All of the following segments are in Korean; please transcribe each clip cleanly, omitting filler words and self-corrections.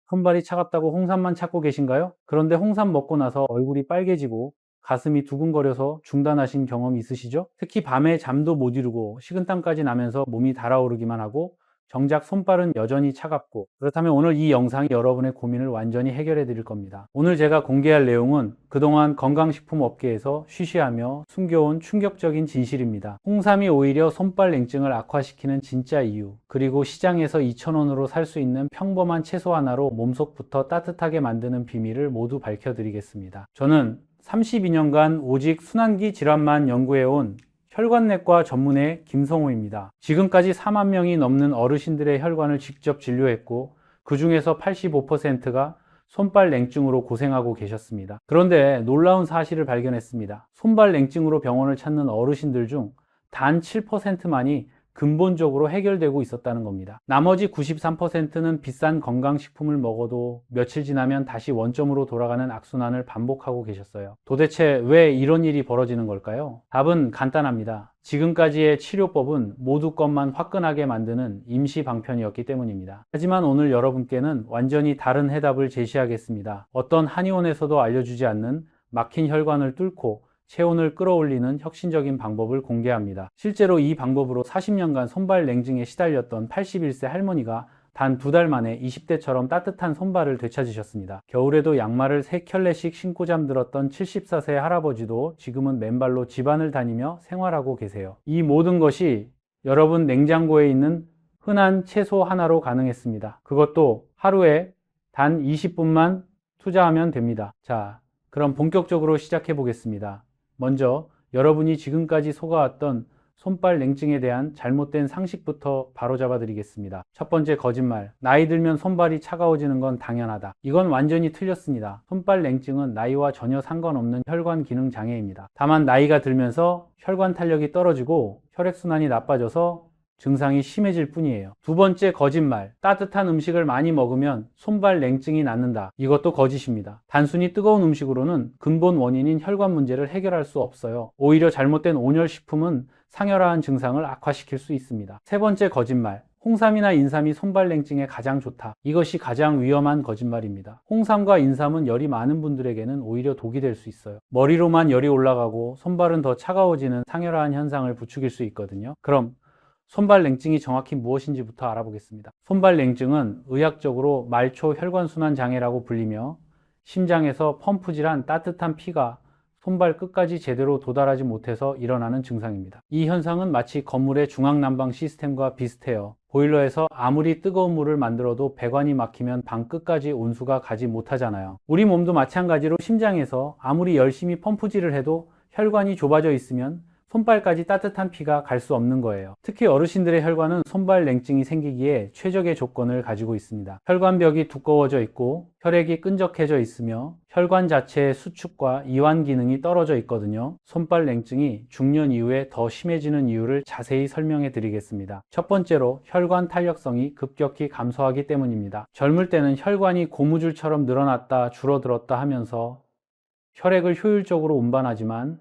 손발이 차갑다고 홍삼만 찾고 계신가요? 그런데 홍삼 먹고 나서 얼굴이 빨개지고 가슴이 두근거려서 중단하신 경험 있으시죠? 특히 밤에 잠도 못 이루고 식은땀까지 나면서 몸이 달아오르기만 하고 정작 손발은 여전히 차갑고, 그렇다면 오늘 이 영상이 여러분의 고민을 완전히 해결해 드릴 겁니다. 오늘 제가 공개할 내용은 그동안 건강식품 업계에서 쉬쉬하며 숨겨온 충격적인 진실입니다. 홍삼이 오히려 손발 냉증을 악화시키는 진짜 이유, 그리고 시장에서 2,000원으로 살 수 있는 평범한 채소 하나로 몸속부터 따뜻하게 만드는 비밀을 모두 밝혀드리겠습니다. 저는 32년간 오직 순환기 질환만 연구해온 혈관내과 전문의 김성호입니다. 지금까지 4만 명이 넘는 어르신들의 혈관을 직접 진료했고, 그 중에서 85%가 손발 냉증으로 고생하고 계셨습니다. 그런데 놀라운 사실을 발견했습니다. 손발 냉증으로 병원을 찾는 어르신들 중 단 7%만이 근본적으로 해결되고 있었다는 겁니다. 나머지 93%는 비싼 건강식품을 먹어도 며칠 지나면 다시 원점으로 돌아가는 악순환을 반복하고 계셨어요. 도대체 왜 이런 일이 벌어지는 걸까요? 답은 간단합니다. 지금까지의 치료법은 모두 것만 화끈하게 만드는 임시 방편이었기 때문입니다. 하지만 오늘 여러분께는 완전히 다른 해답을 제시하겠습니다. 어떤 한의원에서도 알려주지 않는 막힌 혈관을 뚫고 체온을 끌어올리는 혁신적인 방법을 공개합니다. 실제로 이 방법으로 40년간 손발 냉증에 시달렸던 81세 할머니가 단 2달 만에 20대처럼 따뜻한 손발을 되찾으셨습니다. 겨울에도 양말을 3켤레씩 신고 잠들었던 74세 할아버지도 지금은 맨발로 집안을 다니며 생활하고 계세요. 이 모든 것이 여러분 냉장고에 있는 흔한 채소 하나로 가능했습니다. 그것도 하루에 단 20분만 투자하면 됩니다. 자, 그럼 본격적으로 시작해 보겠습니다. 먼저 여러분이 지금까지 속아왔던 손발 냉증에 대한 잘못된 상식부터 바로잡아 드리겠습니다. 첫 번째 거짓말. 나이 들면 손발이 차가워지는 건 당연하다. 이건 완전히 틀렸습니다. 손발 냉증은 나이와 전혀 상관없는 혈관 기능 장애입니다. 다만 나이가 들면서 혈관 탄력이 떨어지고 혈액순환이 나빠져서 증상이 심해질 뿐이에요. 두 번째 거짓말. 따뜻한 음식을 많이 먹으면 손발 냉증이 낫는다. 이것도 거짓입니다. 단순히 뜨거운 음식으로는 근본 원인인 혈관 문제를 해결할 수 없어요. 오히려 잘못된 온열식품은 상혈화한 증상을 악화시킬 수 있습니다. 세 번째 거짓말. 홍삼이나 인삼이 손발 냉증에 가장 좋다. 이것이 가장 위험한 거짓말입니다. 홍삼과 인삼은 열이 많은 분들에게는 오히려 독이 될 수 있어요. 머리로만 열이 올라가고 손발은 더 차가워지는 상혈화한 현상을 부추길 수 있거든요. 그럼 손발 냉증이 정확히 무엇인지부터 알아보겠습니다. 손발 냉증은 의학적으로 말초 혈관순환 장애라고 불리며 심장에서 펌프질한 따뜻한 피가 손발 끝까지 제대로 도달하지 못해서 일어나는 증상입니다. 이 현상은 마치 건물의 중앙난방 시스템과 비슷해요. 보일러에서 아무리 뜨거운 물을 만들어도 배관이 막히면 방 끝까지 온수가 가지 못하잖아요. 우리 몸도 마찬가지로 심장에서 아무리 열심히 펌프질을 해도 혈관이 좁아져 있으면 손발까지 따뜻한 피가 갈 수 없는 거예요. 특히 어르신들의 혈관은 손발 냉증이 생기기에 최적의 조건을 가지고 있습니다. 혈관벽이 두꺼워져 있고 혈액이 끈적해져 있으며 혈관 자체의 수축과 이완 기능이 떨어져 있거든요. 손발 냉증이 중년 이후에 더 심해지는 이유를 자세히 설명해 드리겠습니다. 첫 번째로 혈관 탄력성이 급격히 감소하기 때문입니다. 젊을 때는 혈관이 고무줄처럼 늘어났다 줄어들었다 하면서 혈액을 효율적으로 운반하지만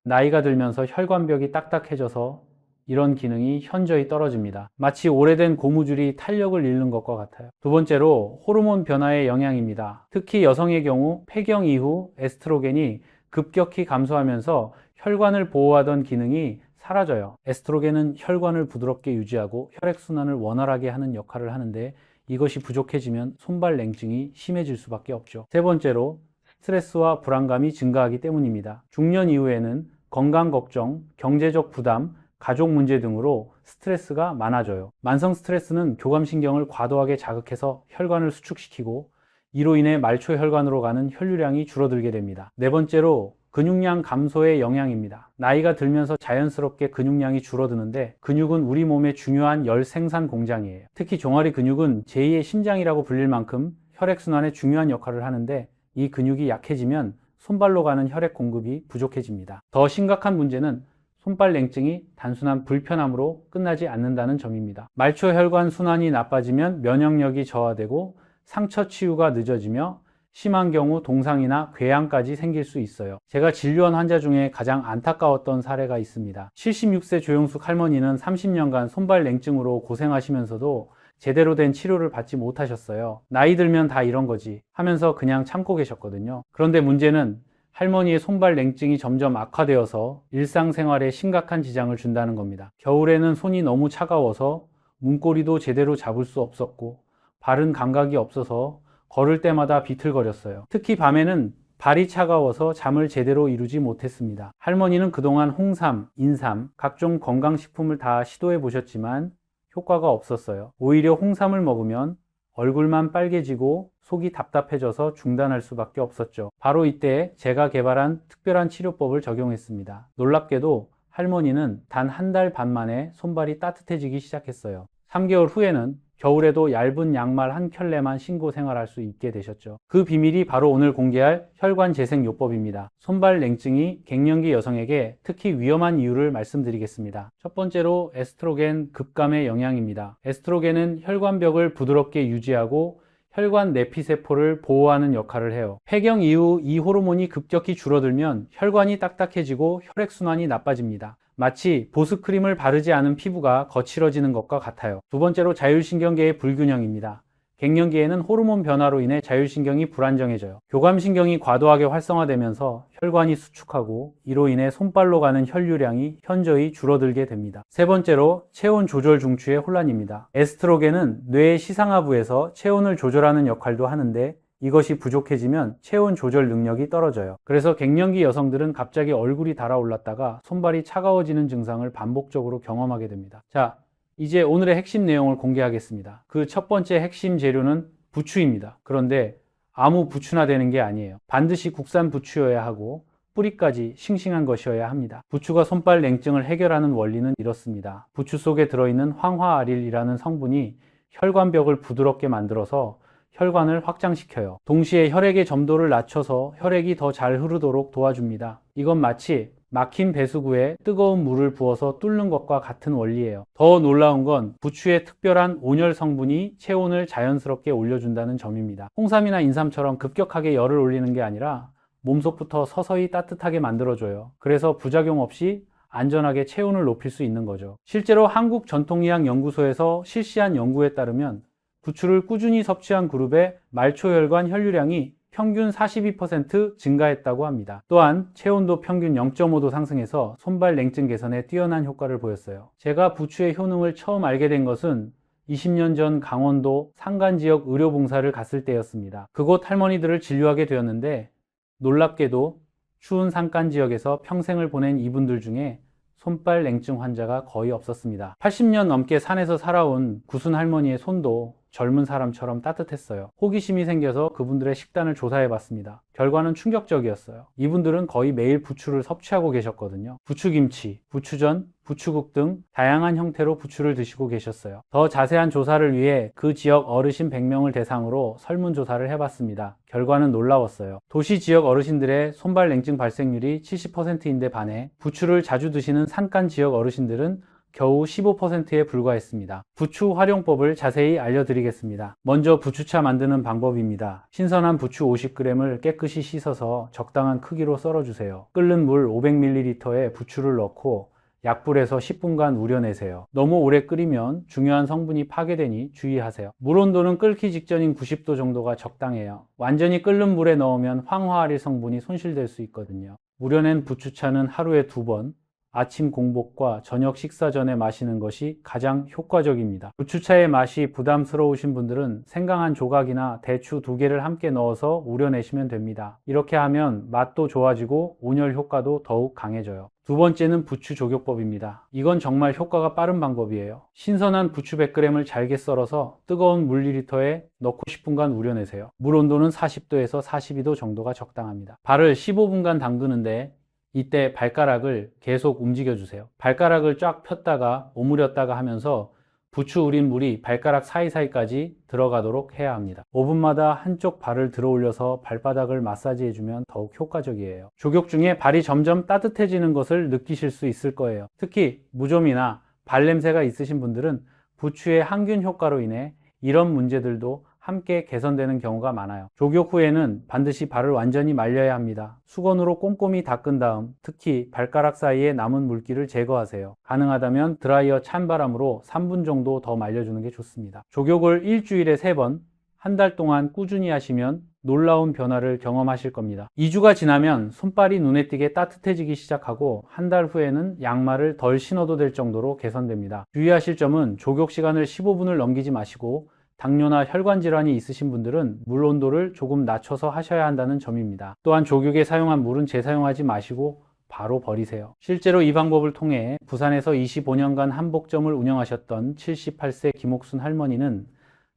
나이가 들면서 혈관벽이 딱딱해져서 이런 기능이 현저히 떨어집니다. 마치 오래된 고무줄이 탄력을 잃는 것과 같아요. 두 번째로 호르몬 변화의 영향입니다. 특히 여성의 경우 폐경 이후 에스트로겐이 급격히 감소하면서 혈관을 보호하던 기능이 사라져요. 에스트로겐은 혈관을 부드럽게 유지하고 혈액순환을 원활하게 하는 역할을 하는데 이것이 부족해지면 손발 냉증이 심해질 수밖에 없죠. 세 번째로 스트레스와 불안감이 증가하기 때문입니다. 중년 이후에는 건강 걱정, 경제적 부담, 가족 문제 등으로 스트레스가 많아져요. 만성 스트레스는 교감신경을 과도하게 자극해서 혈관을 수축시키고 이로 인해 말초 혈관으로 가는 혈류량이 줄어들게 됩니다. 네 번째로 근육량 감소의 영향입니다. 나이가 들면서 자연스럽게 근육량이 줄어드는데 근육은 우리 몸의 중요한 열 생산 공장이에요. 특히 종아리 근육은 제2의 심장이라고 불릴 만큼 혈액순환에 중요한 역할을 하는데 이 근육이 약해지면 손발로 가는 혈액 공급이 부족해집니다. 더 심각한 문제는 손발 냉증이 단순한 불편함으로 끝나지 않는다는 점입니다. 말초 혈관 순환이 나빠지면 면역력이 저하되고 상처 치유가 늦어지며 심한 경우 동상이나 궤양까지 생길 수 있어요. 제가 진료한 환자 중에 가장 안타까웠던 사례가 있습니다. 76세 조영숙 할머니는 30년간 손발 냉증으로 고생하시면서도 제대로 된 치료를 받지 못하셨어요. 나이 들면 다 이런 거지 하면서 그냥 참고 계셨거든요. 그런데 문제는 할머니의 손발 냉증이 점점 악화되어서 일상생활에 심각한 지장을 준다는 겁니다. 겨울에는 손이 너무 차가워서 문고리도 제대로 잡을 수 없었고 발은 감각이 없어서 걸을 때마다 비틀거렸어요. 특히 밤에는 발이 차가워서 잠을 제대로 이루지 못했습니다. 할머니는 그동안 홍삼, 인삼, 각종 건강식품을 다 시도해 보셨지만 효과가 없었어요. 오히려 홍삼을 먹으면 얼굴만 빨개지고 속이 답답해져서 중단할 수밖에 없었죠. 바로 이때 제가 개발한 특별한 치료법을 적용했습니다. 놀랍게도 할머니는 단 한 달 반 만에 손발이 따뜻해지기 시작했어요. 3개월 후에는 겨울에도 얇은 양말 한 켤레만 신고 생활할 수 있게 되셨죠. 그 비밀이 바로 오늘 공개할 혈관 재생 요법입니다. 손발 냉증이 갱년기 여성에게 특히 위험한 이유를 말씀드리겠습니다. 첫 번째로 에스트로겐 급감의 영향입니다. 에스트로겐은 혈관벽을 부드럽게 유지하고 혈관 내피세포를 보호하는 역할을 해요. 폐경 이후 이 호르몬이 급격히 줄어들면 혈관이 딱딱해지고 혈액순환이 나빠집니다. 마치 보습크림을 바르지 않은 피부가 거칠어지는 것과 같아요. 두 번째로 자율신경계의 불균형입니다. 갱년기에는 호르몬 변화로 인해 자율신경이 불안정해져요. 교감신경이 과도하게 활성화되면서 혈관이 수축하고 이로 인해 손발로 가는 혈류량이 현저히 줄어들게 됩니다. 세 번째로 체온 조절 중추의 혼란입니다. 에스트로겐은 뇌의 시상하부에서 체온을 조절하는 역할도 하는데 이것이 부족해지면 체온 조절 능력이 떨어져요. 그래서 갱년기 여성들은 갑자기 얼굴이 달아올랐다가 손발이 차가워지는 증상을 반복적으로 경험하게 됩니다. 자, 이제 오늘의 핵심 내용을 공개하겠습니다. 그 첫 번째 핵심 재료는 부추입니다. 그런데 아무 부추나 되는 게 아니에요. 반드시 국산 부추여야 하고 뿌리까지 싱싱한 것이어야 합니다. 부추가 손발 냉증을 해결하는 원리는 이렇습니다. 부추 속에 들어있는 황화아릴이라는 성분이 혈관벽을 부드럽게 만들어서 혈관을 확장시켜요. 동시에 혈액의 점도를 낮춰서 혈액이 더 잘 흐르도록 도와줍니다. 이건 마치 막힌 배수구에 뜨거운 물을 부어서 뚫는 것과 같은 원리예요. 더 놀라운 건 부추의 특별한 온열 성분이 체온을 자연스럽게 올려준다는 점입니다. 홍삼이나 인삼처럼 급격하게 열을 올리는 게 아니라 몸속부터 서서히 따뜻하게 만들어줘요. 그래서 부작용 없이 안전하게 체온을 높일 수 있는 거죠. 실제로 한국전통의학연구소에서 실시한 연구에 따르면 부추를 꾸준히 섭취한 그룹의 말초혈관 혈류량이 평균 42% 증가했다고 합니다. 또한 체온도 평균 0.5도 상승해서 손발 냉증 개선에 뛰어난 효과를 보였어요. 제가 부추의 효능을 처음 알게 된 것은 20년 전 강원도 산간 지역 의료봉사를 갔을 때였습니다. 그곳 할머니들을 진료하게 되었는데 놀랍게도 추운 산간 지역에서 평생을 보낸 이분들 중에 손발 냉증 환자가 거의 없었습니다. 80년 넘게 산에서 살아온 구순 할머니의 손도 젊은 사람처럼 따뜻했어요. 호기심이 생겨서 그분들의 식단을 조사해 봤습니다. 결과는 충격적이었어요. 이분들은 거의 매일 부추를 섭취하고 계셨거든요. 부추김치, 부추전, 부추국 등 다양한 형태로 부추를 드시고 계셨어요. 더 자세한 조사를 위해 그 지역 어르신 100명을 대상으로 설문조사를 해봤습니다. 결과는 놀라웠어요. 도시 지역 어르신들의 손발 냉증 발생률이 70%인데 반해 부추를 자주 드시는 산간 지역 어르신들은 겨우 15%에 불과했습니다. 부추 활용법을 자세히 알려드리겠습니다. 먼저 부추차 만드는 방법입니다. 신선한 부추 50g을 깨끗이 씻어서 적당한 크기로 썰어주세요. 끓는 물 500ml에 부추를 넣고 약불에서 10분간 우려내세요. 너무 오래 끓이면 중요한 성분이 파괴되니 주의하세요. 물 온도는 끓기 직전인 90도 정도가 적당해요. 완전히 끓는 물에 넣으면 황화아릴 성분이 손실될 수 있거든요. 우려낸 부추차는 하루에 2번, 아침 공복과 저녁 식사 전에 마시는 것이 가장 효과적입니다. 부추차의 맛이 부담스러우신 분들은 생강 한 조각이나 대추 2개를 함께 넣어서 우려내시면 됩니다. 이렇게 하면 맛도 좋아지고 온열 효과도 더욱 강해져요. 두 번째는 부추 조격법입니다. 이건 정말 효과가 빠른 방법이에요. 신선한 부추 100g을 잘게 썰어서 뜨거운 물 2리터에 넣고 10분간 우려내세요. 물 온도는 40도에서 42도 정도가 적당합니다. 발을 15분간 담그는데 이때 발가락을 계속 움직여주세요. 발가락을 쫙 폈다가 오므렸다가 하면서 부추 우린 물이 발가락 사이사이까지 들어가도록 해야 합니다. 5분마다 한쪽 발을 들어 올려서 발바닥을 마사지해주면 더욱 효과적이에요. 조격 중에 발이 점점 따뜻해지는 것을 느끼실 수 있을 거예요. 특히 무좀이나 발냄새가 있으신 분들은 부추의 항균 효과로 인해 이런 문제들도 함께 개선되는 경우가 많아요. 조격 후에는 반드시 발을 완전히 말려야 합니다. 수건으로 꼼꼼히 닦은 다음 특히 발가락 사이에 남은 물기를 제거하세요. 가능하다면 드라이어 찬바람으로 3분 정도 더 말려주는 게 좋습니다. 조격을 일주일에 3번, 한 달 동안 꾸준히 하시면 놀라운 변화를 경험하실 겁니다. 2주가 지나면 손발이 눈에 띄게 따뜻해지기 시작하고 한 달 후에는 양말을 덜 신어도 될 정도로 개선됩니다. 주의하실 점은 조격 시간을 15분을 넘기지 마시고 당뇨나 혈관 질환이 있으신 분들은 물 온도를 조금 낮춰서 하셔야 한다는 점입니다. 또한 조격에 사용한 물은 재사용하지 마시고 바로 버리세요. 실제로 이 방법을 통해 부산에서 25년간 한복점을 운영하셨던 78세 김옥순 할머니는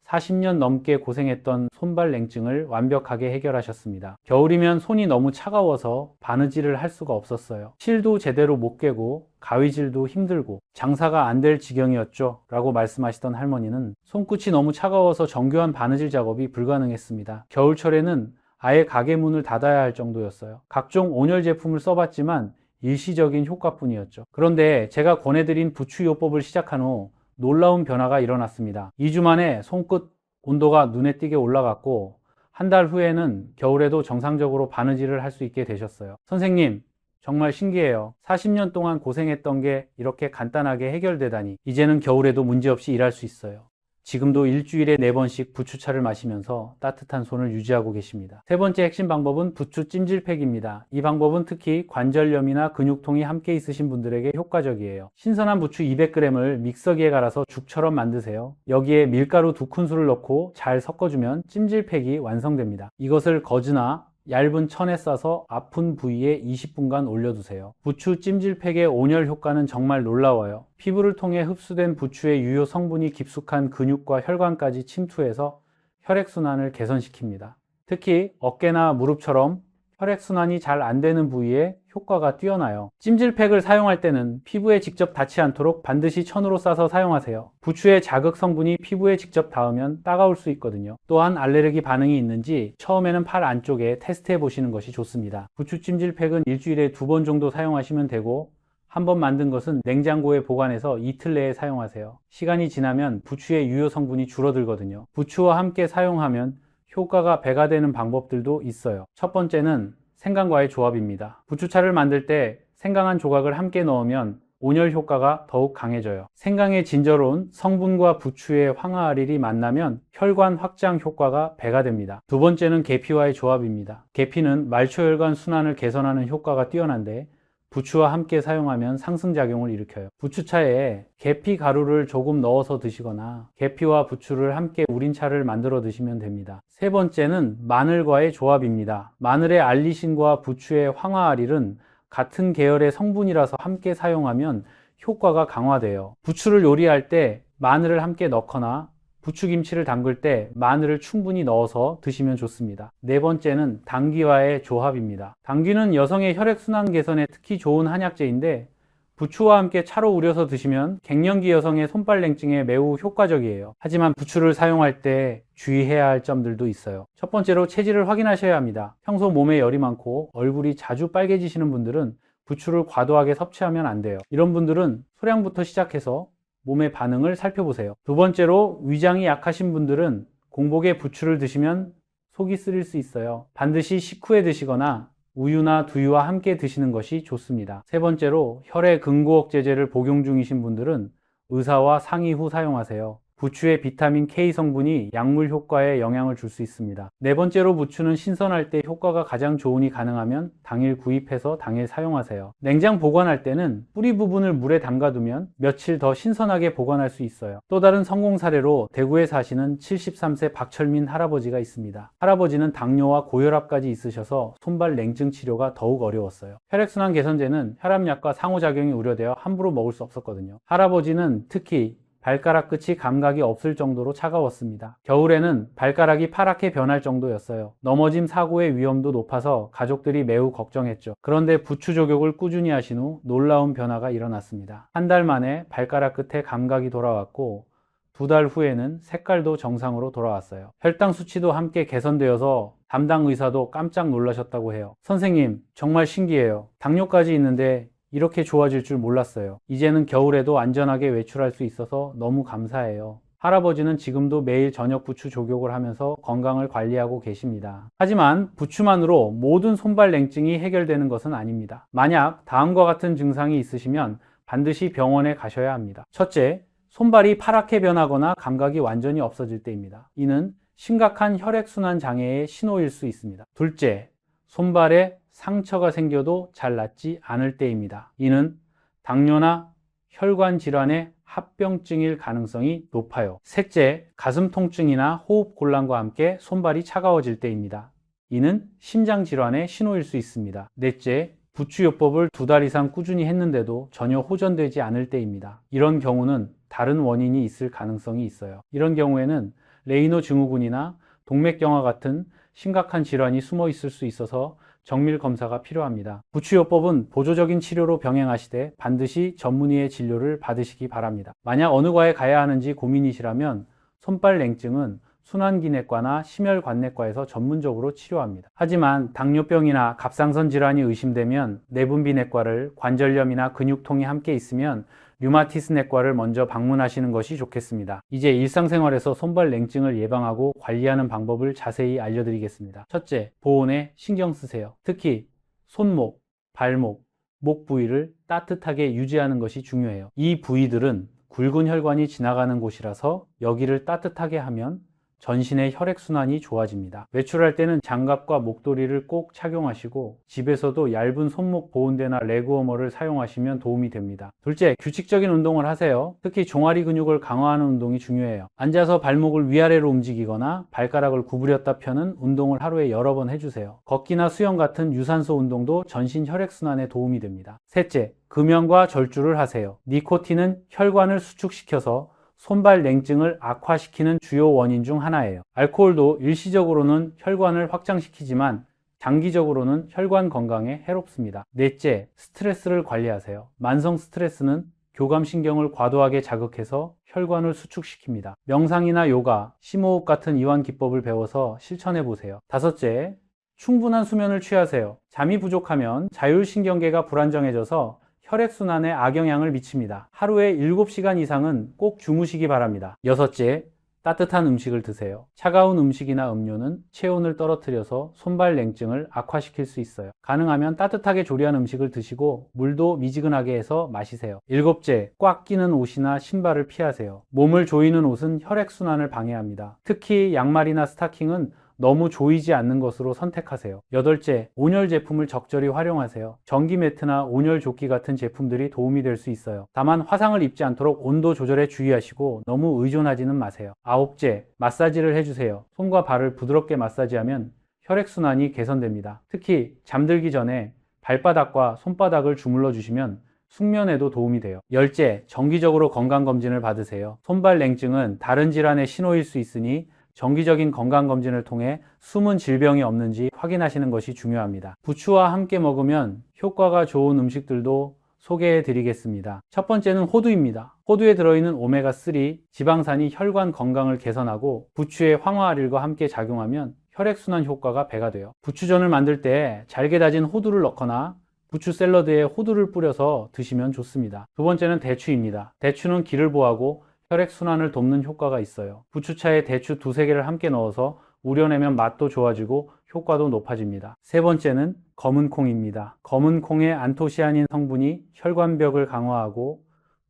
40년 넘게 고생했던 손발 냉증을 완벽하게 해결하셨습니다. 겨울이면 손이 너무 차가워서 바느질을 할 수가 없었어요. 실도 제대로 못 깨고 가위질도 힘들고 장사가 안 될 지경이었죠 라고 말씀하시던 할머니는 손끝이 너무 차가워서 정교한 바느질 작업이 불가능했습니다. 겨울철에는 아예 가게 문을 닫아야 할 정도였어요. 각종 온열 제품을 써봤지만 일시적인 효과뿐이었죠. 그런데 제가 권해드린 부추요법을 시작한 후 놀라운 변화가 일어났습니다. 2주 만에 손끝 온도가 눈에 띄게 올라갔고 한 달 후에는 겨울에도 정상적으로 바느질을 할 수 있게 되셨어요. 선생님, 정말 신기해요. 40년 동안 고생했던 게 이렇게 간단하게 해결되다니. 이제는 겨울에도 문제없이 일할 수 있어요. 지금도 일주일에 4번씩 부추차를 마시면서 따뜻한 손을 유지하고 계십니다. 세 번째 핵심 방법은 부추 찜질팩입니다. 이 방법은 특히 관절염이나 근육통이 함께 있으신 분들에게 효과적이에요. 신선한 부추 200g을 믹서기에 갈아서 죽처럼 만드세요. 여기에 밀가루 2큰술을 넣고 잘 섞어주면 찜질팩이 완성됩니다. 이것을 거즈나 얇은 천에 싸서 아픈 부위에 20분간 올려두세요. 부추 찜질팩의 온열 효과는 정말 놀라워요. 피부를 통해 흡수된 부추의 유효 성분이 깊숙한 근육과 혈관까지 침투해서 혈액순환을 개선시킵니다. 특히 어깨나 무릎처럼 혈액순환이 잘 안 되는 부위에 효과가 뛰어나요. 찜질팩을 사용할 때는 피부에 직접 닿지 않도록 반드시 천으로 싸서 사용하세요. 부추의 자극 성분이 피부에 직접 닿으면 따가울 수 있거든요. 또한 알레르기 반응이 있는지 처음에는 팔 안쪽에 테스트해 보시는 것이 좋습니다. 부추 찜질팩은 일주일에 2번 정도 사용하시면 되고 한번 만든 것은 냉장고에 보관해서 이틀 내에 사용하세요. 시간이 지나면 부추의 유효 성분이 줄어들거든요. 부추와 함께 사용하면 효과가 배가 되는 방법들도 있어요. 첫 번째는 생강과의 조합입니다. 부추차를 만들 때 생강 1조각을 함께 넣으면 온열 효과가 더욱 강해져요. 생강의 진저로운 성분과 부추의 황화알일이 만나면 혈관 확장 효과가 배가 됩니다. 두 번째는 계피와의 조합입니다. 계피는 말초혈관 순환을 개선하는 효과가 뛰어난데 부추와 함께 사용하면 상승작용을 일으켜요. 부추차에 계피 가루를 조금 넣어서 드시거나 계피와 부추를 함께 우린 차를 만들어 드시면 됩니다. 세 번째는 마늘과의 조합입니다. 마늘의 알리신과 부추의 황화알일은 같은 계열의 성분이라서 함께 사용하면 효과가 강화돼요. 부추를 요리할 때 마늘을 함께 넣거나 부추김치를 담글 때 마늘을 충분히 넣어서 드시면 좋습니다. 네 번째는 당귀와의 조합입니다. 당귀는 여성의 혈액순환 개선에 특히 좋은 한약재인데 부추와 함께 차로 우려서 드시면 갱년기 여성의 손발 냉증에 매우 효과적이에요. 하지만 부추를 사용할 때 주의해야 할 점들도 있어요. 첫 번째로 체질을 확인하셔야 합니다. 평소 몸에 열이 많고 얼굴이 자주 빨개지시는 분들은 부추를 과도하게 섭취하면 안 돼요. 이런 분들은 소량부터 시작해서 몸의 반응을 살펴보세요. 두 번째로 위장이 약하신 분들은 공복에 부추를 드시면 속이 쓰릴 수 있어요. 반드시 식후에 드시거나 우유나 두유와 함께 드시는 것이 좋습니다. 세 번째로 혈액 근고억제제를 복용 중이신 분들은 의사와 상의 후 사용하세요. 부추의 비타민 K 성분이 약물 효과에 영향을 줄 수 있습니다. 네 번째로 부추는 신선할 때 효과가 가장 좋으니 가능하면 당일 구입해서 당일 사용하세요. 냉장 보관할 때는 뿌리 부분을 물에 담가두면 며칠 더 신선하게 보관할 수 있어요. 또 다른 성공 사례로 대구에 사시는 73세 박철민 할아버지가 있습니다. 할아버지는 당뇨와 고혈압까지 있으셔서 손발 냉증 치료가 더욱 어려웠어요. 혈액순환 개선제는 혈압약과 상호작용이 우려되어 함부로 먹을 수 없었거든요. 할아버지는 특히 발가락 끝이 감각이 없을 정도로 차가웠습니다. 겨울에는 발가락이 파랗게 변할 정도였어요. 넘어짐 사고의 위험도 높아서 가족들이 매우 걱정했죠. 그런데 부추 조격을 꾸준히 하신 후 놀라운 변화가 일어났습니다. 한 달 만에 발가락 끝에 감각이 돌아왔고 2달 후에는 색깔도 정상으로 돌아왔어요. 혈당 수치도 함께 개선되어서 담당 의사도 깜짝 놀라셨다고 해요. 선생님, 정말 신기해요. 당뇨까지 있는데 이렇게 좋아질 줄 몰랐어요. 이제는 겨울에도 안전하게 외출할 수 있어서 너무 감사해요. 할아버지는 지금도 매일 저녁 부추 조격을 하면서 건강을 관리하고 계십니다. 하지만 부추만으로 모든 손발 냉증이 해결되는 것은 아닙니다. 만약 다음과 같은 증상이 있으시면 반드시 병원에 가셔야 합니다. 첫째, 손발이 파랗게 변하거나 감각이 완전히 없어질 때입니다. 이는 심각한 혈액순환 장애의 신호일 수 있습니다. 둘째, 손발에 상처가 생겨도 잘 낫지 않을 때입니다. 이는 당뇨나 혈관 질환의 합병증일 가능성이 높아요. 셋째, 가슴 통증이나 호흡 곤란과 함께 손발이 차가워질 때입니다. 이는 심장 질환의 신호일 수 있습니다. 넷째, 부추요법을 2달 이상 꾸준히 했는데도 전혀 호전되지 않을 때입니다. 이런 경우는 다른 원인이 있을 가능성이 있어요. 이런 경우에는 레이노 증후군이나 동맥경화 같은 심각한 질환이 숨어 있을 수 있어서 정밀 검사가 필요합니다. 부추요법은 보조적인 치료로 병행하시되 반드시 전문의의 진료를 받으시기 바랍니다. 만약 어느 과에 가야 하는지 고민이시라면 손발 냉증은 순환기내과나 심혈관내과에서 전문적으로 치료합니다. 하지만 당뇨병이나 갑상선 질환이 의심되면 내분비내과를, 관절염이나 근육통이 함께 있으면 류마티스 내과를 먼저 방문하시는 것이 좋겠습니다. 이제 일상생활에서 손발 냉증을 예방하고 관리하는 방법을 자세히 알려드리겠습니다. 첫째, 보온에 신경 쓰세요. 특히 손목, 발목, 목 부위를 따뜻하게 유지하는 것이 중요해요. 이 부위들은 굵은 혈관이 지나가는 곳이라서 여기를 따뜻하게 하면 전신의 혈액순환이 좋아집니다. 외출할 때는 장갑과 목도리를 꼭 착용하시고 집에서도 얇은 손목 보온대나 레그워머를 사용하시면 도움이 됩니다. 둘째, 규칙적인 운동을 하세요. 특히 종아리 근육을 강화하는 운동이 중요해요. 앉아서 발목을 위아래로 움직이거나 발가락을 구부렸다 펴는 운동을 하루에 여러 번 해주세요. 걷기나 수영 같은 유산소 운동도 전신 혈액순환에 도움이 됩니다. 셋째, 금연과 절주를 하세요. 니코틴은 혈관을 수축시켜서 손발 냉증을 악화시키는 주요 원인 중 하나예요. 알코올도 일시적으로는 혈관을 확장시키지만 장기적으로는 혈관 건강에 해롭습니다. 넷째, 스트레스를 관리하세요. 만성 스트레스는 교감신경을 과도하게 자극해서 혈관을 수축시킵니다. 명상이나 요가, 심호흡 같은 이완 기법을 배워서 실천해 보세요. 다섯째, 충분한 수면을 취하세요. 잠이 부족하면 자율신경계가 불안정해져서 혈액순환에 악영향을 미칩니다. 하루에 7시간 이상은 꼭 주무시기 바랍니다. 여섯째, 따뜻한 음식을 드세요. 차가운 음식이나 음료는 체온을 떨어뜨려서 손발 냉증을 악화시킬 수 있어요. 가능하면 따뜻하게 조리한 음식을 드시고 물도 미지근하게 해서 마시세요. 일곱째, 꽉 끼는 옷이나 신발을 피하세요. 몸을 조이는 옷은 혈액순환을 방해합니다. 특히 양말이나 스타킹은 너무 조이지 않는 것으로 선택하세요. 여덟째, 온열 제품을 적절히 활용하세요. 전기 매트나 온열 조끼 같은 제품들이 도움이 될 수 있어요. 다만 화상을 입지 않도록 온도 조절에 주의하시고 너무 의존하지는 마세요. 아홉째, 마사지를 해주세요. 손과 발을 부드럽게 마사지하면 혈액순환이 개선됩니다. 특히 잠들기 전에 발바닥과 손바닥을 주물러 주시면 숙면에도 도움이 돼요. 열째, 정기적으로 건강검진을 받으세요. 손발 냉증은 다른 질환의 신호일 수 있으니 정기적인 건강검진을 통해 숨은 질병이 없는지 확인하시는 것이 중요합니다. 부추와 함께 먹으면 효과가 좋은 음식들도 소개해 드리겠습니다. 첫 번째는 호두입니다. 호두에 들어있는 오메가3 지방산이 혈관 건강을 개선하고 부추의 황화알일과 함께 작용하면 혈액순환 효과가 배가 돼요. 부추전을 만들 때 잘게 다진 호두를 넣거나 부추 샐러드에 호두를 뿌려서 드시면 좋습니다. 두 번째는 대추입니다. 대추는 기를 보하고 혈액순환을 돕는 효과가 있어요. 부추차에 대추 2~3개를 함께 넣어서 우려내면 맛도 좋아지고 효과도 높아집니다. 세 번째는 검은 콩입니다. 검은 콩의 안토시아닌 성분이 혈관벽을 강화하고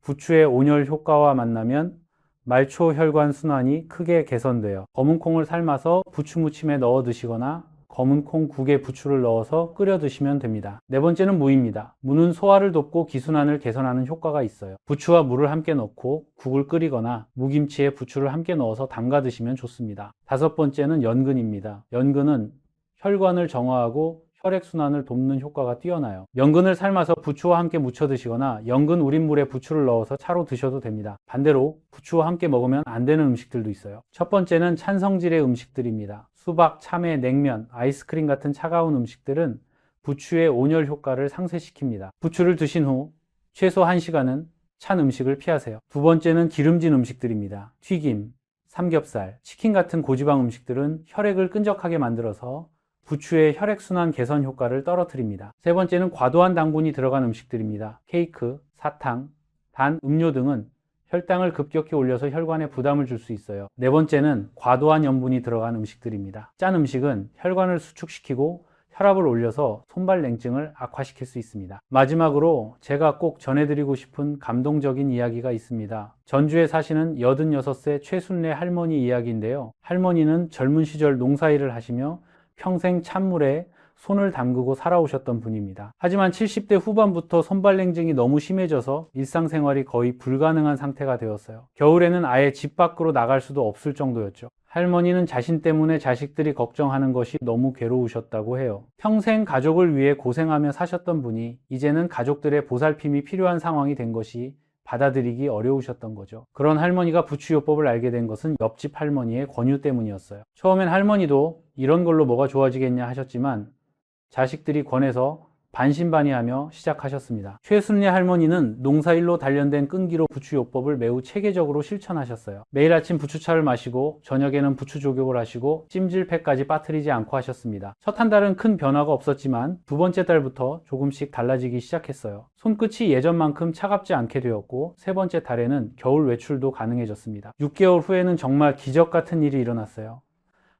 부추의 온열 효과와 만나면 말초 혈관 순환이 크게 개선돼요. 검은 콩을 삶아서 부추 무침에 넣어 드시거나 검은 콩 국에 부추를 넣어서 끓여 드시면 됩니다. 네 번째는 무입니다. 무는 소화를 돕고 기순환을 개선하는 효과가 있어요. 부추와 무를 함께 넣고 국을 끓이거나 무김치에 부추를 함께 넣어서 담가 드시면 좋습니다. 다섯 번째는 연근입니다. 연근은 혈관을 정화하고 혈액순환을 돕는 효과가 뛰어나요. 연근을 삶아서 부추와 함께 무쳐 드시거나 연근 우린 물에 부추를 넣어서 차로 드셔도 됩니다. 반대로 부추와 함께 먹으면 안 되는 음식들도 있어요. 첫 번째는 찬성질의 음식들입니다. 수박, 참외, 냉면, 아이스크림 같은 차가운 음식들은 부추의 온열 효과를 상쇄시킵니다. 부추를 드신 후 최소 1시간은 찬 음식을 피하세요. 두 번째는 기름진 음식들입니다. 튀김, 삼겹살, 치킨 같은 고지방 음식들은 혈액을 끈적하게 만들어서 부추의 혈액순환 개선 효과를 떨어뜨립니다. 세 번째는 과도한 당분이 들어간 음식들입니다. 케이크, 사탕, 단, 음료 등은 혈당을 급격히 올려서 혈관에 부담을 줄 수 있어요. 네 번째는 과도한 염분이 들어간 음식들입니다. 짠 음식은 혈관을 수축시키고 혈압을 올려서 손발 냉증을 악화시킬 수 있습니다. 마지막으로 제가 꼭 전해드리고 싶은 감동적인 이야기가 있습니다. 전주에 사시는 86세 최순례 할머니 이야기인데요. 할머니는 젊은 시절 농사일을 하시며 평생 찬물에 손을 담그고 살아오셨던 분입니다. 하지만 70대 후반부터 손발 냉증이 너무 심해져서 일상생활이 거의 불가능한 상태가 되었어요. 겨울에는 아예 집 밖으로 나갈 수도 없을 정도였죠. 할머니는 자신 때문에 자식들이 걱정하는 것이 너무 괴로우셨다고 해요. 평생 가족을 위해 고생하며 사셨던 분이 이제는 가족들의 보살핌이 필요한 상황이 된 것이 받아들이기 어려우셨던 거죠. 그런 할머니가 부추요법을 알게 된 것은 옆집 할머니의 권유 때문이었어요. 처음엔 할머니도 이런 걸로 뭐가 좋아지겠냐 하셨지만 자식들이 권해서 반신반의하며 시작하셨습니다. 최순례 할머니는 농사일로 단련된 끈기로 부추요법을 매우 체계적으로 실천하셨어요. 매일 아침 부추차를 마시고 저녁에는 부추조격을 하시고 찜질팩까지 빠뜨리지 않고 하셨습니다. 첫 한 달은 큰 변화가 없었지만 두 번째 달부터 조금씩 달라지기 시작했어요. 손끝이 예전만큼 차갑지 않게 되었고 세 번째 달에는 겨울 외출도 가능해졌습니다. 6개월 후에는 정말 기적 같은 일이 일어났어요.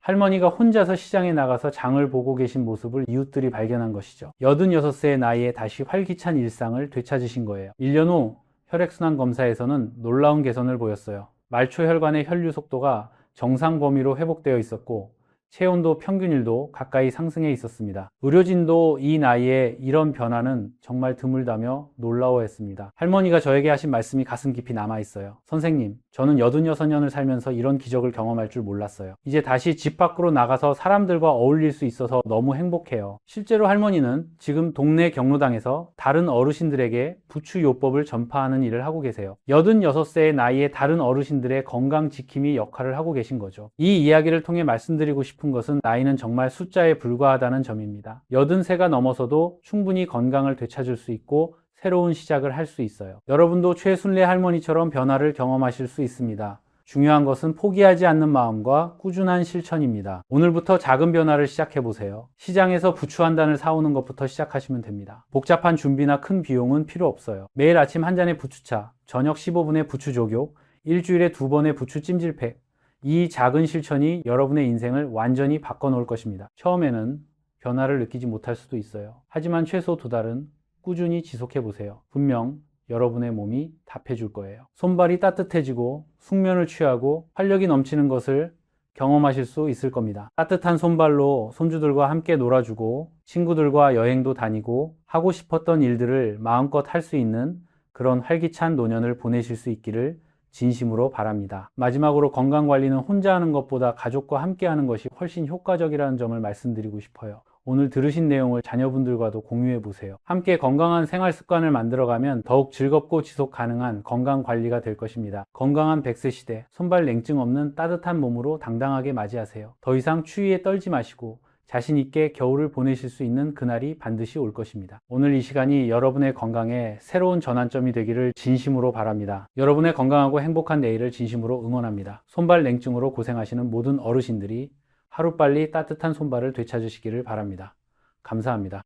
할머니가 혼자서 시장에 나가서 장을 보고 계신 모습을 이웃들이 발견한 것이죠. 86세의 나이에 다시 활기찬 일상을 되찾으신 거예요. 1년 후 혈액순환 검사에서는 놀라운 개선을 보였어요. 말초 혈관의 혈류 속도가 정상 범위로 회복되어 있었고 체온도 평균일도 가까이 상승해 있었습니다. 의료진도 이 나이에 이런 변화는 정말 드물다며 놀라워했습니다. 할머니가 저에게 하신 말씀이 가슴 깊이 남아있어요. 선생님, 저는 86년을 살면서 이런 기적을 경험할 줄 몰랐어요. 이제 다시 집 밖으로 나가서 사람들과 어울릴 수 있어서 너무 행복해요. 실제로 할머니는 지금 동네 경로당에서 다른 어르신들에게 부추요법을 전파하는 일을 하고 계세요. 86세의 나이에 다른 어르신들의 건강 지킴이 역할을 하고 계신 거죠. 이 이야기를 통해 말씀드리고 싶은 것은 나이는 정말 숫자에 불과하다는 점입니다. 80세가 넘어서도 충분히 건강을 되찾을 수 있고 새로운 시작을 할 수 있어요. 여러분도 최순례 할머니처럼 변화를 경험하실 수 있습니다. 중요한 것은 포기하지 않는 마음과 꾸준한 실천입니다. 오늘부터 작은 변화를 시작해보세요. 시장에서 부추 한 단을 사오는 것부터 시작하시면 됩니다. 복잡한 준비나 큰 비용은 필요 없어요. 매일 아침 한 잔의 부추차, 저녁 15분의 부추 조교, 일주일에 2번의 부추 찜질팩, 이 작은 실천이 여러분의 인생을 완전히 바꿔놓을 것입니다. 처음에는 변화를 느끼지 못할 수도 있어요. 하지만 최소 2달은 꾸준히 지속해보세요. 분명 여러분의 몸이 답해줄 거예요. 손발이 따뜻해지고 숙면을 취하고 활력이 넘치는 것을 경험하실 수 있을 겁니다. 따뜻한 손발로 손주들과 함께 놀아주고 친구들과 여행도 다니고 하고 싶었던 일들을 마음껏 할 수 있는 그런 활기찬 노년을 보내실 수 있기를 진심으로 바랍니다. 마지막으로 건강관리는 혼자 하는 것보다 가족과 함께 하는 것이 훨씬 효과적이라는 점을 말씀드리고 싶어요. 오늘 들으신 내용을 자녀분들과도 공유해 보세요. 함께 건강한 생활 습관을 만들어가면 더욱 즐겁고 지속 가능한 건강관리가 될 것입니다. 건강한 100세 시대, 손발 냉증 없는 따뜻한 몸으로 당당하게 맞이하세요. 더 이상 추위에 떨지 마시고 자신 있게 겨울을 보내실 수 있는 그날이 반드시 올 것입니다. 오늘 이 시간이 여러분의 건강에 새로운 전환점이 되기를 진심으로 바랍니다. 여러분의 건강하고 행복한 내일을 진심으로 응원합니다. 손발 냉증으로 고생하시는 모든 어르신들이 하루빨리 따뜻한 손발을 되찾으시기를 바랍니다. 감사합니다.